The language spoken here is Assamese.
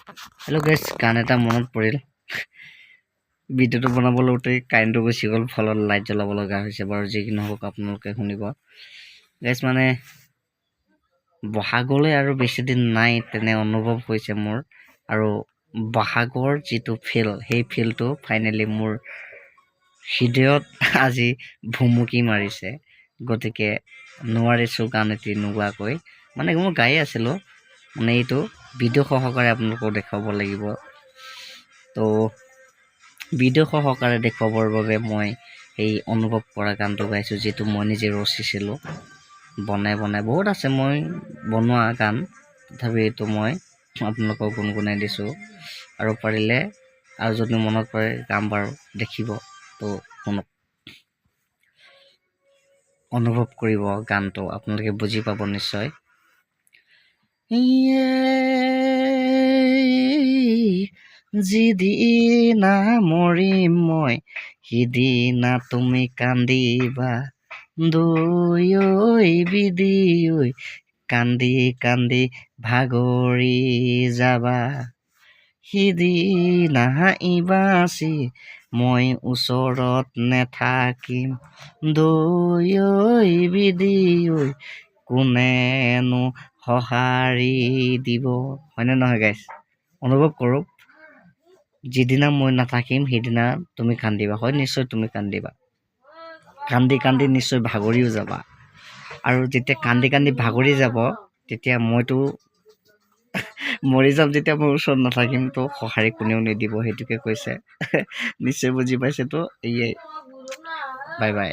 হেল্ল' গাইছ, গান এটা মনত পৰিল। ভিডিঅ'টো বনাব লওঁতে কাৰেণ্টটো গুচি গ'ল, ফলত লাইট জ্বলাব লগা হৈছে। বাৰু যি কি নহওক আপোনালোকে শুনিব। গাইছ মানে বহাগলৈ আৰু বেছি দিন নাই তেনে অনুভৱ হৈছে মোৰ। আৰু বহাগৰ যিটো ফিল, সেই ফিলটো ফাইনেলি মোৰ হৃদয়ত আজি ভুমুকি মাৰিছে। গতিকে নোৱাৰিছোঁ গান এটি নোগোৱাকৈ। মানে মই গায়ে আছিলোঁ, মানে এইটো ভিডিঅ' সহকাৰে আপোনালোকক দেখুৱাব লাগিব। তো ভিডিঅ' সহকাৰে দেখুৱাবৰ বাবে মই এই অনুভৱ কৰা গানটো গাইছোঁ, যিটো মই নিজে ৰচিছিলোঁ। বনাই বহুত আছে মই বনোৱা গান, তথাপি এইটো মই আপোনালোকক গুণগুণাই দিছোঁ। আৰু পাৰিলে আৰু যদি মনত পৰে গাম বাৰু, দেখিব। তো শুনক, অনুভৱ কৰিব গানটো, আপোনালোকে বুজি পাব নিশ্চয়। যিদিনা মৰিম মই, সিদিনা তুমি কান্দিবা। দৈ ঐ বিধি ঐ, কান্দি কান্দি ভাগৰি যাবা। সিদিনা বাচি মই ওচৰত নেথাকিম। দৈ ঐ বিধি ঐ, কোনেনো সঁহাৰি দিব। হয়নে নহয় গাইছ? অনুভৱ কৰক। যিদিনা মই নাথাকিম সিদিনা তুমি কান্দিবা। হয়, নিশ্চয় তুমি কান্দিবা। কান্দি কান্দি নিশ্চয় ভাগৰিও যাবা। আৰু যেতিয়া কান্দি কান্দি ভাগৰি যাব, তেতিয়া মইতো মৰি যাম। যেতিয়া মই ওচৰত নাথাকিম, তো সঁহাৰি কোনেও নিদিব, সেইটোকে কৈছে। নিশ্চয় বুজি পাইছেতো। এয়ে, বাই বাই।